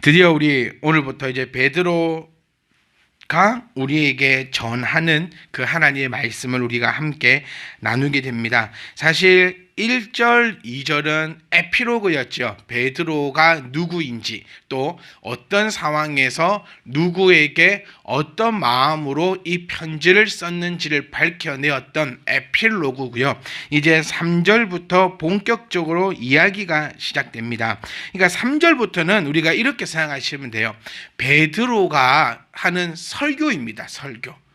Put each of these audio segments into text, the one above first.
드디어 우리 오늘부터 이제 베드로가 우리에게 전하는 그 하나님의 말씀을 우리가 함께 나누게 됩니다. 사실 1절, 2절은 에피로그였죠. 베드로가 누구인지, 또 어떤 상황에서 누구에게 어떤 마음으로 이 편지를 썼는지를 밝혀내었던 에필로그고요. 이제 3절부터 본격적으로 이야기가 시작됩니다. 그러니까 3절부터는 우리가 이렇게 생각하시면 돼요. 베드로가 하는 설교입니다. 설교.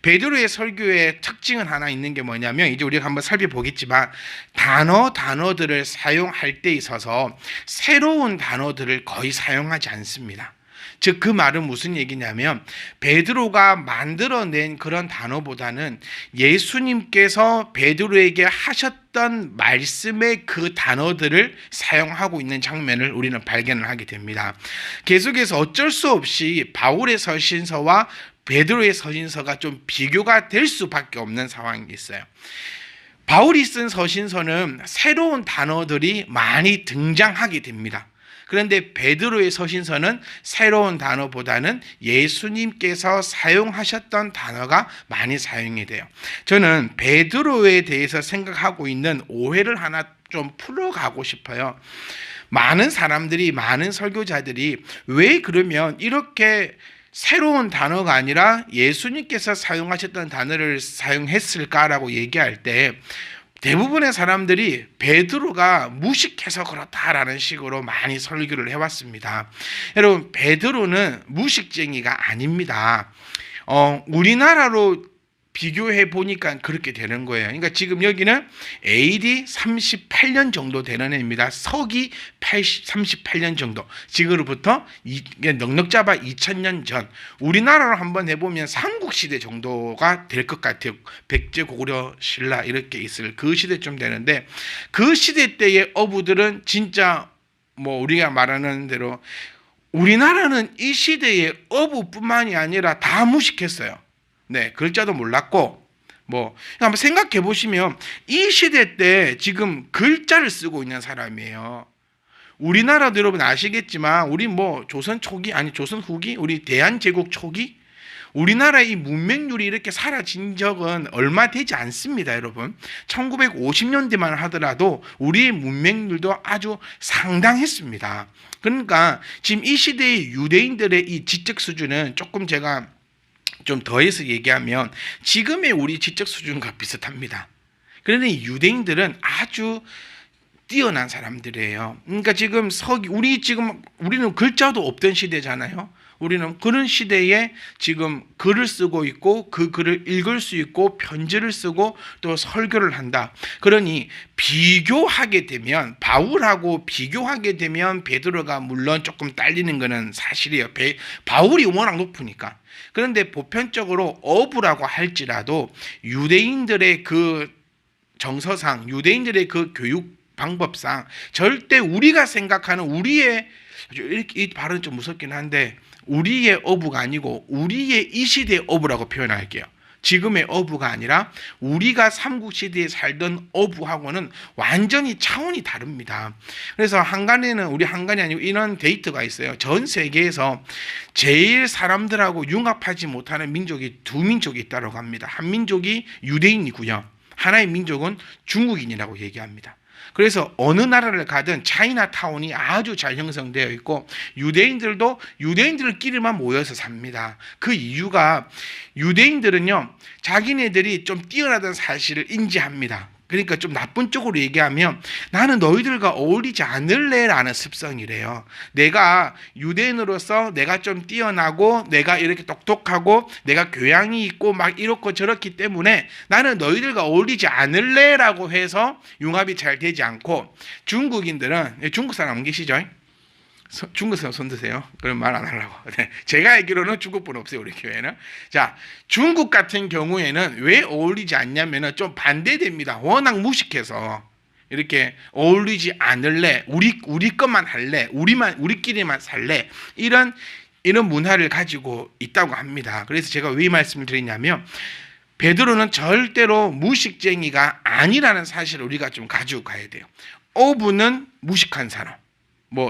베드로의 설교의 특징은 하나 있는 게 뭐냐면, 이제 우리가 한번 살펴보겠지만 단어들을 사용할 때 있어서 새로운 단어들을 거의 사용하지 않습니다. 즉 그 말은 무슨 얘기냐면, 베드로가 만들어낸 그런 단어보다는 예수님께서 베드로에게 하셨던 말씀의 그 단어들을 사용하고 있는 장면을 우리는 발견을 하게 됩니다. 계속해서 어쩔 수 없이 바울의 서신서와 베드로의 서신서가 좀 비교가 될 수밖에 없는 상황이 있어요. 바울이 쓴 서신서는 새로운 단어들이 많이 등장하게 됩니다. 그런데 베드로의 서신서는 새로운 단어보다는 예수님께서 사용하셨던 단어가 많이 사용이 돼요. 저는 베드로에 대해서 생각하고 있는 오해를 하나 좀 풀어가고 싶어요. 많은 사람들이, 많은 설교자들이 왜 그러면 이렇게 새로운 단어가 아니라 예수님께서 사용하셨던 단어를 사용했을까라고 얘기할 때, 대부분의 사람들이 베드로가 무식해서 그렇다라는 식으로 많이 설교를 해왔습니다. 여러분, 베드로는 무식쟁이가 아닙니다. 우리나라로 비교해 보니까 그렇게 되는 거예요. 그러니까 지금 여기는 AD 38년 정도 되는 해입니다. 서기 38년 정도. 지금으로부터 넉넉 잡아 2000년 전. 우리나라로 한번 해보면 삼국시대 정도가 될 것 같아요. 백제, 고구려, 신라 이렇게 있을 그 시대쯤 되는데, 그 시대 때의 어부들은 진짜 우리가 말하는 대로 우리나라는 이 시대의 어부뿐만이 아니라 다 무식했어요. 네, 글자도 몰랐고, 한번 생각해 보시면 이 시대 때 지금 글자를 쓰고 있는 사람이에요. 우리나라도 여러분 아시겠지만, 우리 조선 초기, 아니 조선 후기, 우리 대한제국 초기, 우리나라의 이 문맹률이 이렇게 사라진 적은 얼마 되지 않습니다, 여러분. 1950년대만 하더라도 우리의 문맹률도 아주 상당했습니다. 그러니까 지금 이 시대의 유대인들의 이 지적 수준은 조금 제가 좀 더해서 얘기하면 지금의 우리 지적 수준과 비슷합니다. 그런데 유대인들은 아주 뛰어난 사람들이에요. 그러니까 지금 우리는 글자도 없던 시대잖아요. 우리는 그런 시대에 지금 글을 쓰고 있고, 그 글을 읽을 수 있고, 편지를 쓰고 또 설교를 한다. 그러니 비교하게 되면, 바울하고 비교하게 되면 베드로가 물론 조금 딸리는 것은 사실이에요. 바울이 워낙 높으니까. 그런데 보편적으로 어부라고 할지라도 유대인들의 그 정서상, 유대인들의 그 교육 방법상 절대 우리가 생각하는 우리의, 이 발언은 좀 무섭긴 한데, 우리의 어부가 아니고 우리의 이 시대의 어부라고 표현할게요. 지금의 어부가 아니라 우리가 삼국시대에 살던 어부하고는 완전히 차원이 다릅니다. 그래서 우리 한간이 아니고 이런 데이터가 있어요. 전 세계에서 제일 사람들하고 융합하지 못하는 민족이 두 민족이 있다고 합니다. 한 민족이 유대인이고요. 하나의 민족은 중국인이라고 얘기합니다. 그래서 어느 나라를 가든 차이나타운이 아주 잘 형성되어 있고, 유대인들도 유대인들끼리만 모여서 삽니다. 그 이유가, 유대인들은요, 자기네들이 좀 뛰어나다는 사실을 인지합니다. 그러니까 좀 나쁜 쪽으로 얘기하면, 나는 너희들과 어울리지 않을래라는 습성이래요. 내가 유대인으로서 내가 좀 뛰어나고, 내가 이렇게 똑똑하고, 내가 교양이 있고 막 이렇고 저렇기 때문에 나는 너희들과 어울리지 않을래라고 해서 융합이 잘 되지 않고, 중국인들은, 중국 사람 안 계시죠? 중국 사람 손 드세요. 그럼 말 안 하려고. 네. 제가 알기로는 중국분 없어요, 우리 교회는. 자, 중국 같은 경우에는 왜 어울리지 않냐면은 좀 반대됩니다. 워낙 무식해서. 이렇게 어울리지 않을래, 우리 것만 할래, 우리끼리만 살래, 이런 문화를 가지고 있다고 합니다. 그래서 제가 왜 이 말씀을 드리냐면, 베드로는 절대로 무식쟁이가 아니라는 사실을 우리가 좀 가지고 가야 돼요. 어부는 무식한 사람,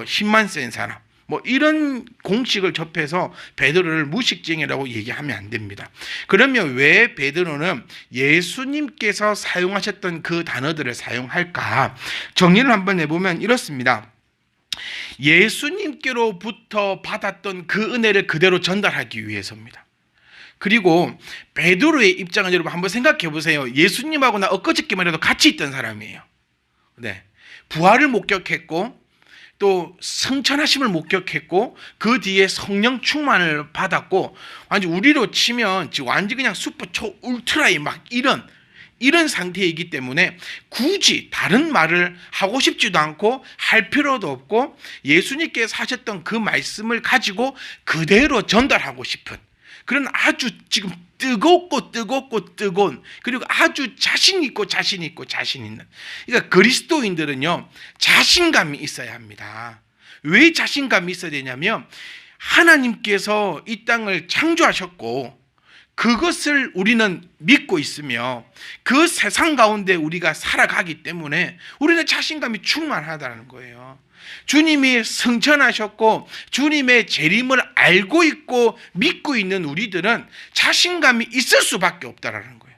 힘만 센 사람, 뭐 이런 공식을 접해서 베드로를 무식쟁이라고 얘기하면 안 됩니다. 그러면 왜 베드로는 예수님께서 사용하셨던 그 단어들을 사용할까? 정리를 한번 해보면 이렇습니다. 예수님께로부터 받았던 그 은혜를 그대로 전달하기 위해서입니다. 그리고 베드로의 입장은 여러분 한번 생각해 보세요. 예수님하고나 엊그저께만 해도 같이 있던 사람이에요. 네. 부활을 목격했고 또 성천하심을 목격했고 그 뒤에 성령 충만을 받았고 완전 우리로 치면 완전 그냥 슈퍼 초 울트라의 막 이런 상태이기 때문에 굳이 다른 말을 하고 싶지도 않고 할 필요도 없고 예수님께서 하셨던 그 말씀을 가지고 그대로 전달하고 싶은 그런 아주 지금 뜨거운 그리고 아주 자신 있는 그러니까 그리스도인들은요 자신감이 있어야 합니다. 왜 자신감이 있어야 되냐면 하나님께서 이 땅을 창조하셨고 그것을 우리는 믿고 있으며 그 세상 가운데 우리가 살아가기 때문에 우리는 자신감이 충만하다는 거예요. 주님이 승천하셨고 주님의 재림을 알고 있고 믿고 있는 우리들은 자신감이 있을 수밖에 없다라는 거예요.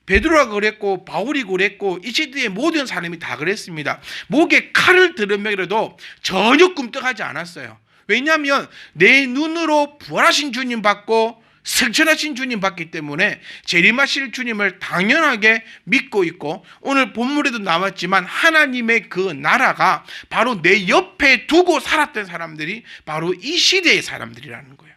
베드로가 그랬고 바울이 그랬고 이 시대의 모든 사람이 다 그랬습니다. 목에 칼을 들으면서도 전혀 꿈떡하지 않았어요. 왜냐하면 내 눈으로 부활하신 주님 받고 승천하신 주님 받기 때문에 재림하실 주님을 당연하게 믿고 있고 오늘 본문에도 나왔지만 하나님의 그 나라가 바로 내 옆에 두고 살았던 사람들이 바로 이 시대의 사람들이라는 거예요.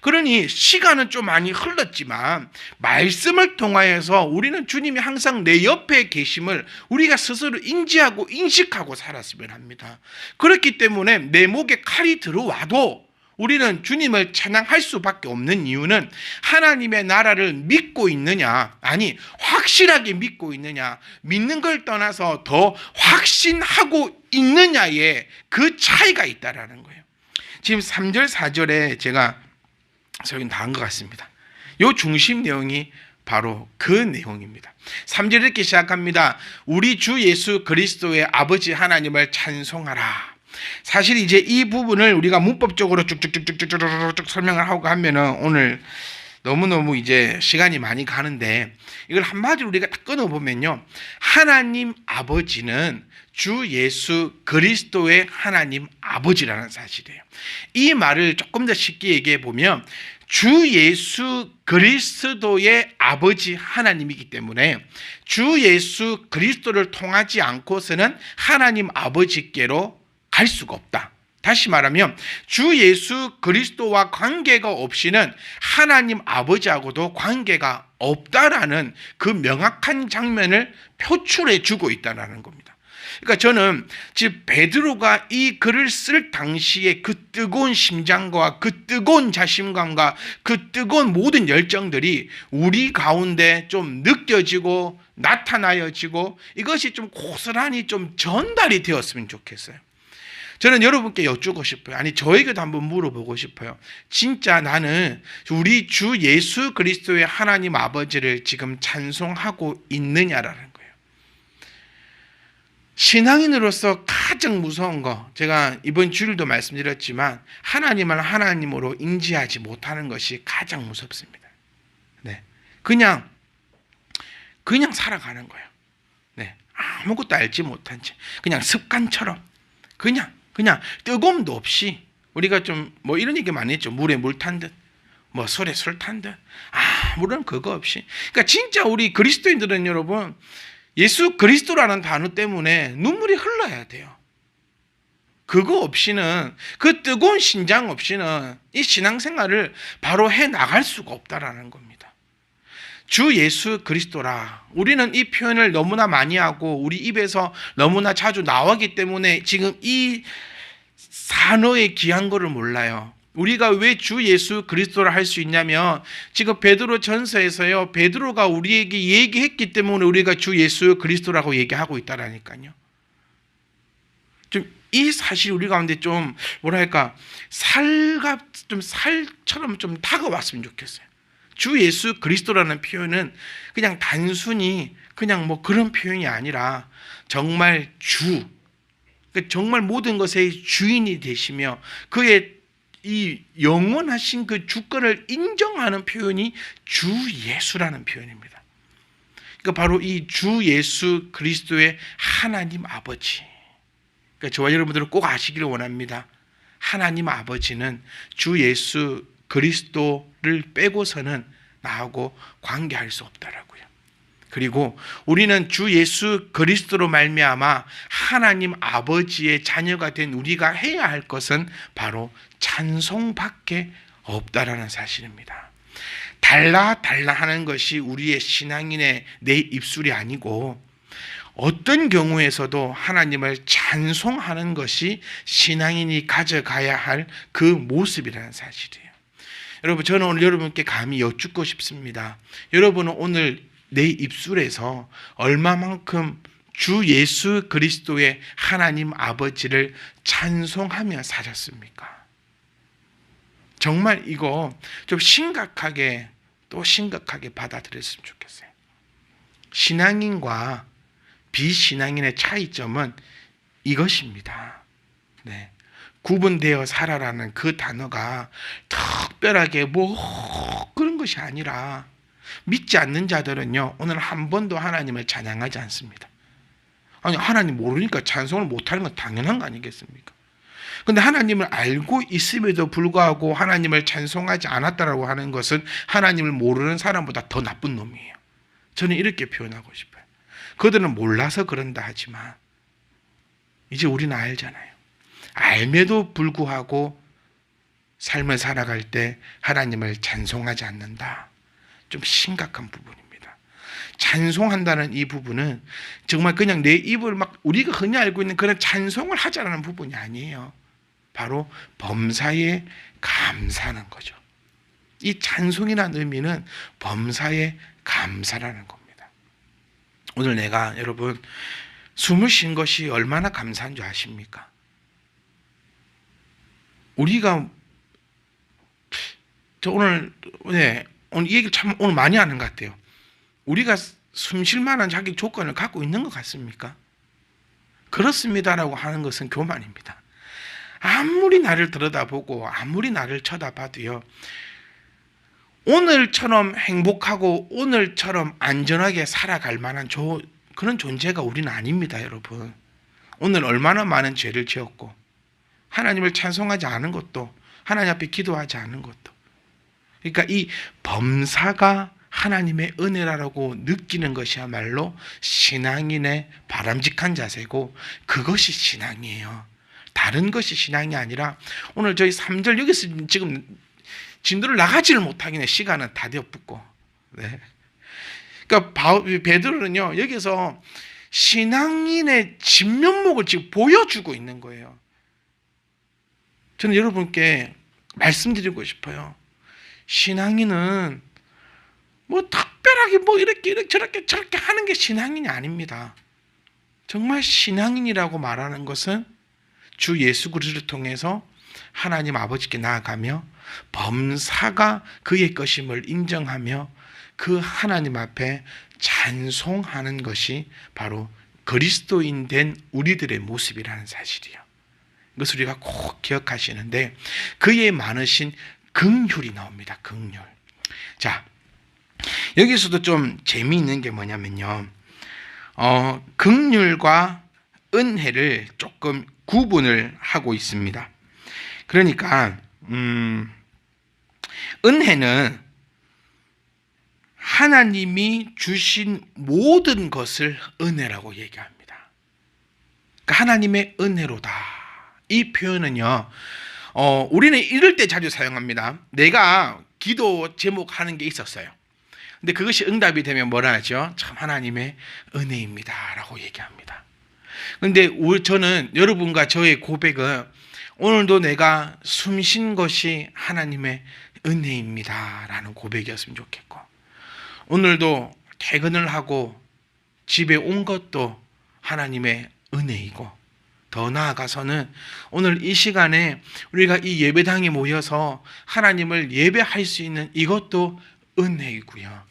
그러니 시간은 좀 많이 흘렀지만 말씀을 통하여서 우리는 주님이 항상 내 옆에 계심을 우리가 스스로 인지하고 인식하고 살았으면 합니다. 그렇기 때문에 내 목에 칼이 들어와도 우리는 주님을 찬양할 수밖에 없는 이유는 하나님의 나라를 믿고 있느냐, 아니 확실하게 믿고 있느냐, 믿는 걸 떠나서 더 확신하고 있느냐에 그 차이가 있다라는 거예요. 지금 3절 4절에 제가 설명 다 한 것 같습니다. 이 중심 내용이 바로 그 내용입니다. 3절 이렇게 시작합니다. 우리 주 예수 그리스도의 아버지 하나님을 찬송하라. 사실 이제 이 부분을 우리가 문법적으로 쭉쭉쭉쭉쭉쭉 설명을 하고 하면은 오늘 너무너무 이제 시간이 많이 가는데 이걸 한마디로 우리가 딱 끊어보면요. 하나님 아버지는 주 예수 그리스도의 하나님 아버지라는 사실이에요. 이 말을 조금 더 쉽게 얘기해 보면 주 예수 그리스도의 아버지 하나님이기 때문에 주 예수 그리스도를 통하지 않고서는 하나님 아버지께로 갈 수가 없다. 다시 말하면 주 예수 그리스도와 관계가 없이는 하나님 아버지하고도 관계가 없다라는 그 명확한 장면을 표출해 주고 있다는 겁니다. 그러니까 저는 즉 베드로가 이 글을 쓸 당시에 그 뜨거운 심장과 그 뜨거운 자신감과 그 뜨거운 모든 열정들이 우리 가운데 좀 느껴지고 나타나여지고 이것이 좀 고스란히 좀 전달이 되었으면 좋겠어요. 저는 여러분께 여쭙고 싶어요. 아니 저에게도 한번 물어보고 싶어요. 진짜 나는 우리 주 예수 그리스도의 하나님 아버지를 지금 찬송하고 있느냐라는 거예요. 신앙인으로서 가장 무서운 거, 제가 이번 주일도 말씀드렸지만 하나님을 하나님으로 인지하지 못하는 것이 가장 무섭습니다. 네, 그냥 살아가는 거예요. 네, 아무것도 알지 못한 채 그냥 습관처럼 그냥 뜨거움도 없이 우리가 좀 뭐 이런 얘기 많이 했죠. 물에 물 탄 듯, 뭐 술에 술 탄 듯, 물은 그거 없이. 그러니까 진짜 우리 그리스도인들은 여러분 예수 그리스도라는 단어 때문에 눈물이 흘러야 돼요. 그거 없이는 그 뜨거운 심장 없이는 이 신앙생활을 바로 해 나갈 수가 없다라는 겁니다. 주 예수 그리스도라. 우리는 이 표현을 너무나 많이 하고 우리 입에서 너무나 자주 나오기 때문에 지금 이 산어의 귀한 거를 몰라요. 우리가 왜 주 예수 그리스도를 할 수 있냐면 지금 베드로 전서에서요. 베드로가 우리에게 얘기했기 때문에 우리가 주 예수 그리스도라고 얘기하고 있다라니까요. 좀 이 사실 우리 가운데 좀 뭐랄까 살처럼 좀 다가왔으면 좋겠어요. 주 예수 그리스도라는 표현은 그냥 단순히 그냥 뭐 그런 표현이 아니라 정말 주, 그러니까 정말 모든 것의 주인이 되시며 그의 이 영원하신 그 주권을 인정하는 표현이 주 예수라는 표현입니다. 그러니까 바로 이 주 예수 그리스도의 하나님 아버지. 그러니까 저와 여러분들은 꼭 아시기를 원합니다. 하나님 아버지는 주 예수 그리스도를 빼고서는 나하고 관계할 수 없다라고요. 그리고 우리는 주 예수 그리스도로 말미암아 하나님 아버지의 자녀가 된 우리가 해야 할 것은 바로 찬송밖에 없다라는 사실입니다. 달라 하는 것이 우리의 신앙인의 내 입술이 아니고 어떤 경우에서도 하나님을 찬송하는 것이 신앙인이 가져가야 할 그 모습이라는 사실이에요. 여러분, 저는 오늘 여러분께 감히 여쭙고 싶습니다. 여러분은 오늘 내 입술에서 얼마만큼 주 예수 그리스도의 하나님 아버지를 찬송하며 사셨습니까? 정말 이거 좀 심각하게 받아들였으면 좋겠어요. 신앙인과 비신앙인의 차이점은 이것입니다. 네. 구분되어 살아라는 그 단어가 특별하게 뭐 그런 것이 아니라 믿지 않는 자들은요, 오늘 한 번도 하나님을 찬양하지 않습니다. 아니, 하나님 모르니까 찬송을 못하는 건 당연한 거 아니겠습니까? 근데 하나님을 알고 있음에도 불구하고 하나님을 찬송하지 않았다라고 하는 것은 하나님을 모르는 사람보다 더 나쁜 놈이에요. 저는 이렇게 표현하고 싶어요. 그들은 몰라서 그런다 하지만 이제 우리는 알잖아요. 알매도 불구하고 삶을 살아갈 때 하나님을 찬송하지 않는다. 좀 심각한 부분입니다. 찬송한다는 이 부분은 정말 그냥 내 입을 막 우리가 흔히 알고 있는 그런 찬송을 하자라는 부분이 아니에요. 바로 범사에 감사하는 거죠. 이 찬송이라는 의미는 범사에 감사라는 겁니다. 오늘 내가 여러분 숨을 쉰 것이 얼마나 감사한 줄 아십니까? 우리가 저 오늘 이 얘기 참 오늘 많이 하는 것 같아요. 우리가 숨 쉴 만한 자기 조건을 갖고 있는 것 같습니까? 그렇습니다라고 하는 것은 교만입니다. 아무리 나를 들여다보고 아무리 나를 쳐다봐도요, 오늘처럼 행복하고 오늘처럼 안전하게 살아갈 만한 그런 존재가 우리는 아닙니다, 여러분. 오늘 얼마나 많은 죄를 지었고 하나님을 찬송하지 않은 것도, 하나님 앞에 기도하지 않은 것도. 그러니까 이 범사가 하나님의 은혜라고 느끼는 것이야말로 신앙인의 바람직한 자세고 그것이 신앙이에요. 다른 것이 신앙이 아니라 오늘 저희 3절 여기서 지금 진도를 나가지를 못하긴 해. 시간은 다 되어붙고. 네. 그러니까 베드로는요, 여기서 신앙인의 진면목을 지금 보여주고 있는 거예요. 저는 여러분께 말씀드리고 싶어요. 신앙인은 뭐 특별하게 뭐 이렇게 저렇게 하는 게 신앙인이 아닙니다. 정말 신앙인이라고 말하는 것은 주 예수 그리스도를 통해서 하나님 아버지께 나아가며 범사가 그의 것임을 인정하며 그 하나님 앞에 찬송하는 것이 바로 그리스도인 된 우리들의 모습이라는 사실이에요. 이것을 우리가 꼭 기억하시는데 그의 많으신 긍휼이 나옵니다. 긍휼. 자, 여기서도 좀 재미있는 게 뭐냐면요, 긍휼과 은혜를 조금 구분을 하고 있습니다. 그러니까 은혜는 하나님이 주신 모든 것을 은혜라고 얘기합니다. 그러니까 하나님의 은혜로다. 이 표현은요, 우리는 이럴 때 자주 사용합니다. 내가 기도 제목하는 게 있었어요. 근데 그것이 응답이 되면 뭐라 하죠? 참 하나님의 은혜입니다 라고 얘기합니다. 근데 저는 여러분과 저의 고백은 오늘도 내가 숨쉰 것이 하나님의 은혜입니다 라는 고백이었으면 좋겠고, 오늘도 퇴근을 하고 집에 온 것도 하나님의 은혜이고, 더 나아가서는 오늘 이 시간에 우리가 이 예배당에 모여서 하나님을 예배할 수 있는 이것도 은혜이고요.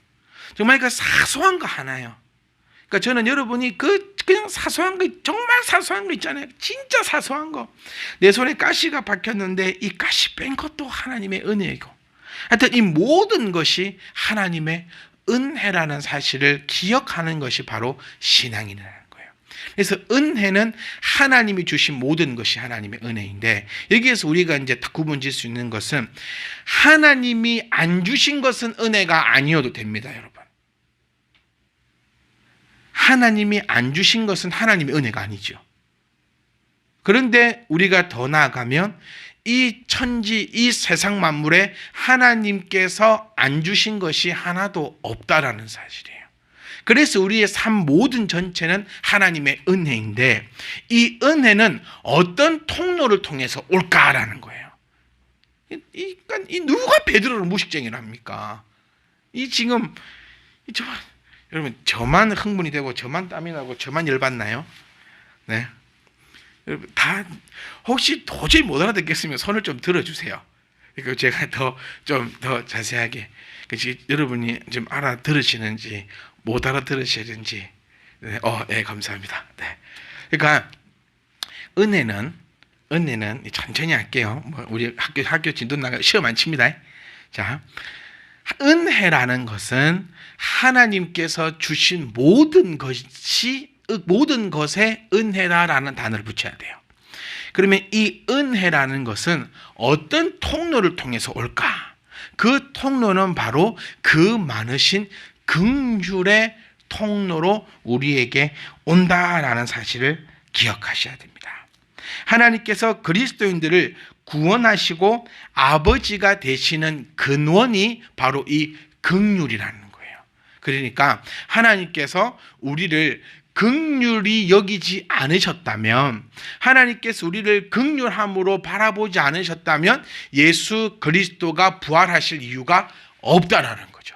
정말 그 사소한 거 하나요. 그러니까 저는 여러분이 그 그냥 사소한 거, 정말 사소한 거 있잖아요. 진짜 사소한 거. 내 손에 가시가 박혔는데 이 가시 뺀 것도 하나님의 은혜이고, 하여튼 이 모든 것이 하나님의 은혜라는 사실을 기억하는 것이 바로 신앙이라는 거예요. 그래서 은혜는 하나님이 주신 모든 것이 하나님의 은혜인데, 여기에서 우리가 이제 구분질 수 있는 것은 하나님이 안 주신 것은 은혜가 아니어도 됩니다, 여러분. 하나님이 안 주신 것은 하나님의 은혜가 아니죠. 그런데 우리가 더 나아가면 이 천지, 이 세상 만물에 하나님께서 안 주신 것이 하나도 없다라는 사실이에요. 그래서 우리의 삶 모든 전체는 하나님의 은혜인데, 이 은혜는 어떤 통로를 통해서 올까라는 거예요. 이 누가 베드로를 무식쟁이를 합니까? 여러분, 저만 흥분이 되고 저만 땀이 나고 저만 열받나요? 네. 여러분, 다 혹시 도저히 못 알아듣겠으면 손을 좀 들어주세요. 그리고 제가 좀 더 자세하게, 여러분이 좀 알아들으시는지 못 알아들으시는지. 네, 감사합니다. 네. 그러니까 은혜는 천천히 할게요. 우리 학교 진도 나가 시험 안 칩니다. 자, 은혜라는 것은 하나님께서 주신 모든 것에 은혜라는 단어를 붙여야 돼요. 그러면 이 은혜라는 것은 어떤 통로를 통해서 올까? 그 통로는 바로 그 많으신 긍휼의 통로로 우리에게 온다라는 사실을 기억하셔야 됩니다. 하나님께서 그리스도인들을 구원하시고 아버지가 되시는 근원이 바로 이 긍휼이라는 거예요. 그러니까 하나님께서 우리를 긍휼히 여기지 않으셨다면, 하나님께서 우리를 긍휼함으로 바라보지 않으셨다면 예수 그리스도가 부활하실 이유가 없다라는 거죠.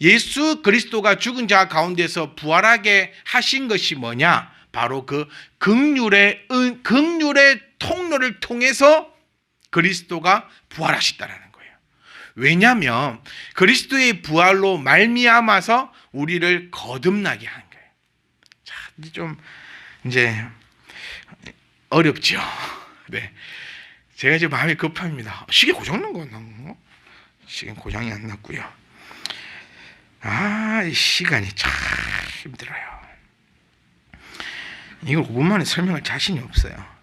예수 그리스도가 죽은 자 가운데서 부활하게 하신 것이 뭐냐? 바로 그 긍휼의 통로를 통해서 그리스도가 부활하셨다라는 거예요. 왜냐하면 그리스도의 부활로 말미암아서 우리를 거듭나게 한 거예요. 자, 이제 어렵죠. 네, 제가 지금 마음이 급합니다. 시계 고장난 거 같나? 시계 고장이 안 났고요. 이 시간이 참 힘들어요. 이걸 5분 만에 설명할 자신이 없어요.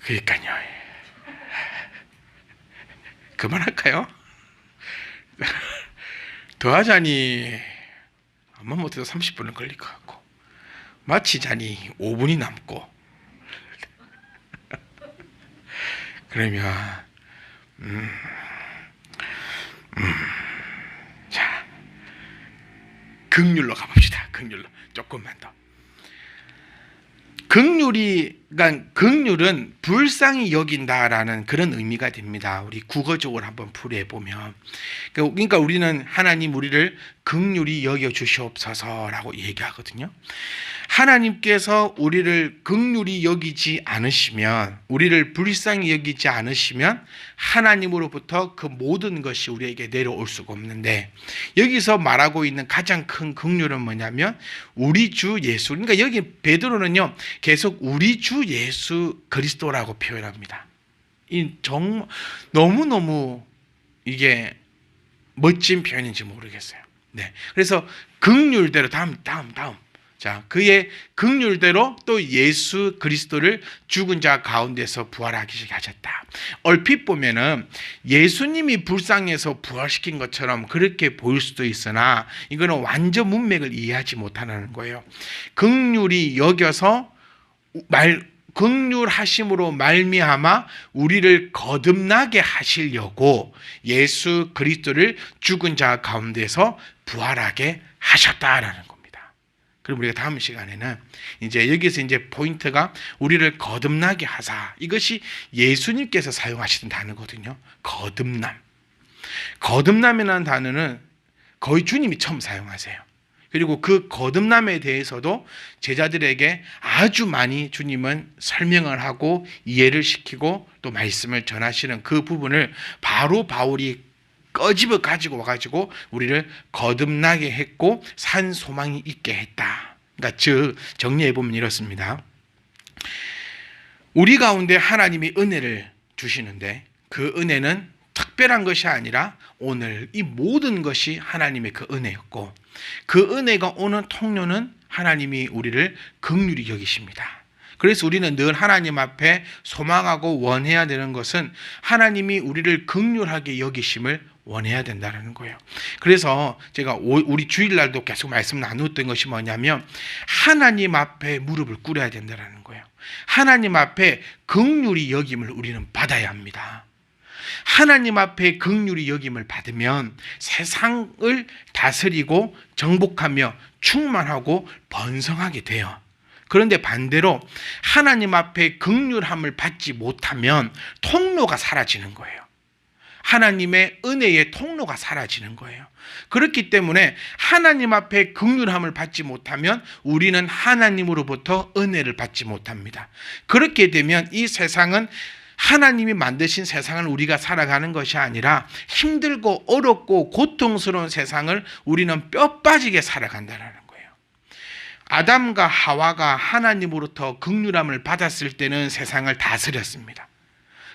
그러니까요. 그만할까요? 더 하자니 아마 못해도 30분은 걸릴 것 같고, 마치자니 5분이 남고, 그러면 자, 긍휼로 가봅시다. 긍휼로 조금만 더. 긍휼은 불쌍히 여긴다라는 그런 의미가 됩니다. 우리 국어적으로 한번 풀이해 보면, 그러니까 우리는 하나님 우리를 긍휼히 여겨 주시옵소서라고 얘기하거든요. 하나님께서 우리를 긍휼히 여기지 않으시면, 우리를 불쌍히 여기지 않으시면 하나님으로부터 그 모든 것이 우리에게 내려올 수가 없는데, 여기서 말하고 있는 가장 큰 긍휼은 뭐냐면 우리 주 예수. 그러니까 여기 베드로는요 계속 우리 주 예수 그리스도라고 표현합니다. 이 정말 너무너무 이게 멋진 표현인지 모르겠어요. 네, 그래서 긍휼대로 다음. 자, 그의 긍휼대로 또 예수 그리스도를 죽은 자 가운데서 부활하게 하셨다. 얼핏 보면은 예수님이 불쌍해서 부활시킨 것처럼 그렇게 보일 수도 있으나, 이거는 완전 문맥을 이해하지 못하는 거예요. 긍휼히 여겨서 긍휼하심으로 말미암아 우리를 거듭나게 하시려고 예수 그리스도를 죽은 자 가운데서 부활하게 하셨다라는 겁니다. 그럼 우리가 다음 시간에는 이제 여기서 이제 포인트가 우리를 거듭나게 하사, 이것이 예수님께서 사용하시던 단어거든요. 거듭남이라는 단어는 거의 주님이 처음 사용하세요. 그리고 그 거듭남에 대해서도 제자들에게 아주 많이 주님은 설명을 하고 이해를 시키고 또 말씀을 전하시는 그 부분을 바로 바울이 꺼집어 가지고 와가지고 우리를 거듭나게 했고 산 소망이 있게 했다. 그러니까 즉 정리해 보면 이렇습니다. 우리 가운데 하나님이 은혜를 주시는데 그 은혜는 특별한 것이 아니라 오늘 이 모든 것이 하나님의 그 은혜였고 그 은혜가 오는 통로는 하나님이 우리를 긍휼히 여기십니다. 그래서 우리는 늘 하나님 앞에 소망하고 원해야 되는 것은 하나님이 우리를 긍휼하게 여기심을 원해야 된다는 거예요. 그래서 제가 우리 주일날도 계속 말씀 나누었던 것이 뭐냐면 하나님 앞에 무릎을 꿇어야 된다는 거예요. 하나님 앞에 긍휼히 여김을 우리는 받아야 합니다. 하나님 앞에 긍휼히 여김을 받으면 세상을 다스리고 정복하며 충만하고 번성하게 돼요. 그런데 반대로 하나님 앞에 긍휼함을 받지 못하면 통로가 사라지는 거예요. 하나님의 은혜의 통로가 사라지는 거예요. 그렇기 때문에 하나님 앞에 긍휼함을 받지 못하면 우리는 하나님으로부터 은혜를 받지 못합니다. 그렇게 되면 이 세상은 하나님이 만드신 세상을 우리가 살아가는 것이 아니라 힘들고 어렵고 고통스러운 세상을 우리는 뼈 빠지게 살아간다는 거예요. 아담과 하와가 하나님으로부터 긍휼함을 받았을 때는 세상을 다스렸습니다.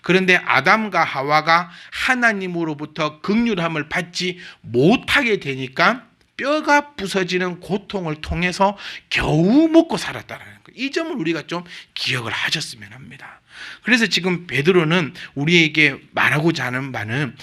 그런데 아담과 하와가 하나님으로부터 긍휼함을 받지 못하게 되니까 뼈가 부서지는 고통을 통해서 겨우 먹고 살았다는 거예요. 이 점을 우리가 좀 기억을 하셨으면 합니다. 그래서 지금 베드로는 우리에게 말하고자 하는 바는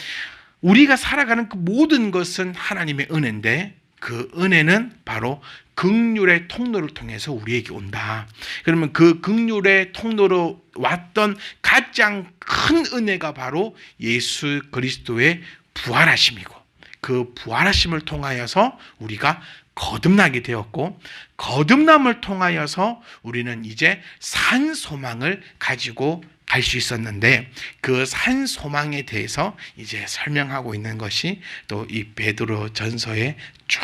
우리가 살아가는 그 모든 것은 하나님의 은혜인데 그 은혜는 바로 긍휼의 통로를 통해서 우리에게 온다. 그러면 그 긍휼의 통로로 왔던 가장 큰 은혜가 바로 예수 그리스도의 부활하심이고 그 부활하심을 통하여서 우리가 거듭나게 되었고 거듭남을 통하여서 우리는 이제 산 소망을 가지고 갈 수 있었는데 그 산 소망에 대해서 이제 설명하고 있는 것이 또 이 베드로 전서의 쭉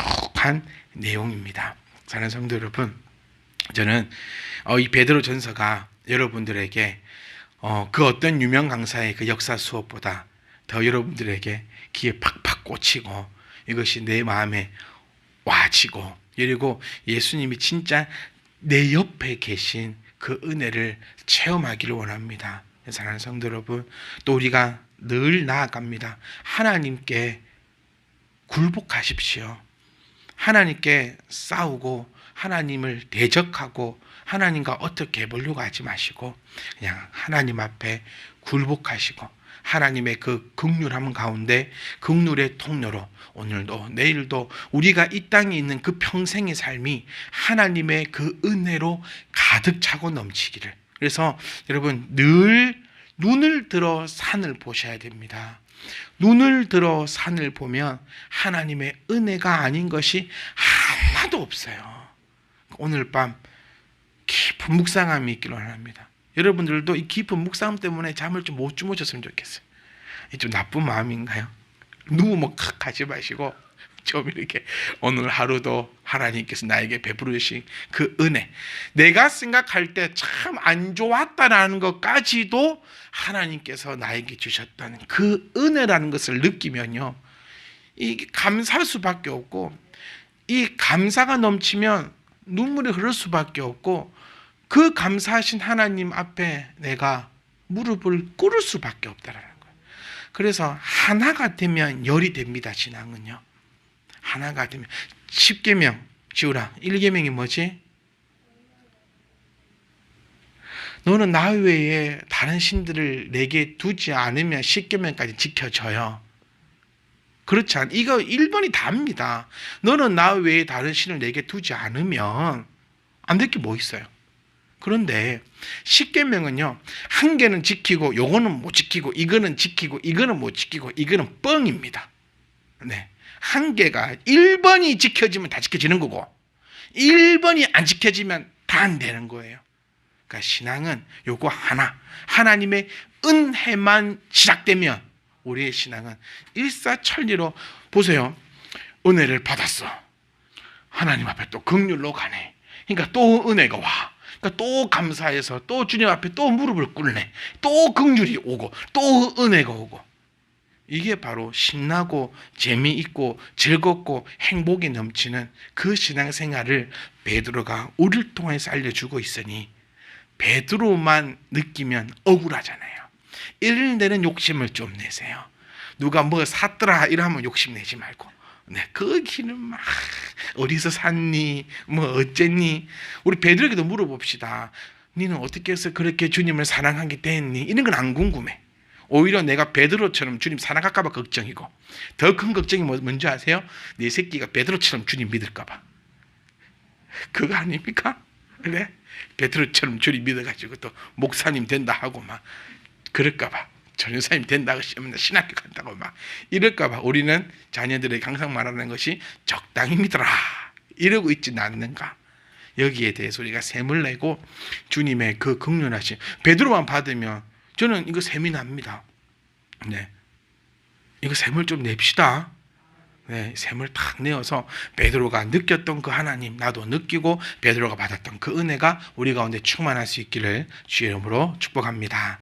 내용입니다. 사랑하는 성도 여러분, 저는 이 베드로 전서가 여러분들에게 그 어떤 유명 강사의 그 역사 수업보다 더 여러분들에게 귀에 팍팍 꽂히고 이것이 내 마음에 와지고 그리고 예수님이 진짜 내 옆에 계신 그 은혜를 체험하기를 원합니다. 사랑하는 성도 여러분, 또 우리가 늘 나아갑니다. 하나님께 굴복하십시오. 하나님께 싸우고 하나님을 대적하고 하나님과 어떻게 해보려고 하지 마시고 그냥 하나님 앞에 굴복하시고 하나님의 그 긍휼함 가운데 긍휼의 통로로 오늘도 내일도 우리가 이 땅에 있는 그 평생의 삶이 하나님의 그 은혜로 가득 차고 넘치기를. 그래서 여러분 늘 눈을 들어 산을 보셔야 됩니다. 눈을 들어 산을 보면 하나님의 은혜가 아닌 것이 하나도 없어요. 오늘 밤 깊은 묵상함이 있기를 원합니다. 여러분들도 이 깊은 묵상함 때문에 잠을 좀 못 주무셨으면 좋겠어요. 좀 나쁜 마음인가요? 누구 하지 마시고 좀 이렇게 오늘 하루도 하나님께서 나에게 베풀어 주신 그 은혜, 내가 생각할 때 참 안 좋았다라는 것까지도 하나님께서 나에게 주셨다는 그 은혜라는 것을 느끼면요, 이게 감사할 수밖에 없고 이 감사가 넘치면 눈물이 흐를 수밖에 없고 그 감사하신 하나님 앞에 내가 무릎을 꿇을 수밖에 없다라는 거예요. 그래서 하나가 되면 열이 됩니다. 신앙은요. 하나가 되면 10계명 지우라. 1계명이 뭐지? 너는 나 외에 다른 신들을 내게 두지 않으면 10계명까지 지켜져요. 그렇지 않? 이거 1번이 답니다. 너는 나 외에 다른 신을 내게 두지 않으면 안 될 게 뭐 있어요? 그런데 10계명은요, 한 개는 지키고 요거는 못 지키고 이거는 지키고 이거는 못 지키고 이거는 뻥입니다. 네. 한 개가 1번이 지켜지면 다 지켜지는 거고 1번이 안 지켜지면 다 안 되는 거예요. 그러니까 신앙은 요거 하나, 하나님의 은혜만 시작되면 우리의 신앙은 일사천리로, 보세요. 은혜를 받았어. 하나님 앞에 또 긍휼로 가네. 그러니까 또 은혜가 와. 그러니까 또 감사해서 또 주님 앞에 또 무릎을 꿇네. 또 긍휼이 오고 또 은혜가 오고. 이게 바로 신나고 재미있고 즐겁고 행복이 넘치는 그 신앙생활을 베드로가 우리를 통해서 알려주고 있으니 베드로만 느끼면 억울하잖아요. 이럴 때는 욕심을 좀 내세요. 누가 뭐 샀더라 이러면 욕심 내지 말고, 네, 그 길은 막 어디서 샀니, 뭐 어쨌니. 우리 베드로에게도 물어봅시다. 너는 어떻게 해서 그렇게 주님을 사랑하게 됐니? 이런 건 안 궁금해. 오히려 내가 베드로처럼 주님 사랑할까 봐 걱정이고, 더 큰 걱정이 뭔지 아세요? 내 새끼가 베드로처럼 주님 믿을까 봐. 그거 아닙니까? 그래? 베드로처럼 주님 믿어가지고 또 목사님 된다 하고 막 그럴까 봐, 전도사님 된다고 신학교 간다고 막 이럴까 봐 우리는 자녀들에게 항상 말하는 것이 적당히 믿어라 이러고 있지는 않는가. 여기에 대해서 우리가 셈을 내고 주님의 그 긍휼하심, 베드로만 받으면 저는 이거 셈이 납니다. 네, 이거 셈을 좀 냅시다. 네, 셈을 탁 내어서 베드로가 느꼈던 그 하나님 나도 느끼고 베드로가 받았던 그 은혜가 우리 가운데 충만할 수 있기를 주의 이름으로 축복합니다.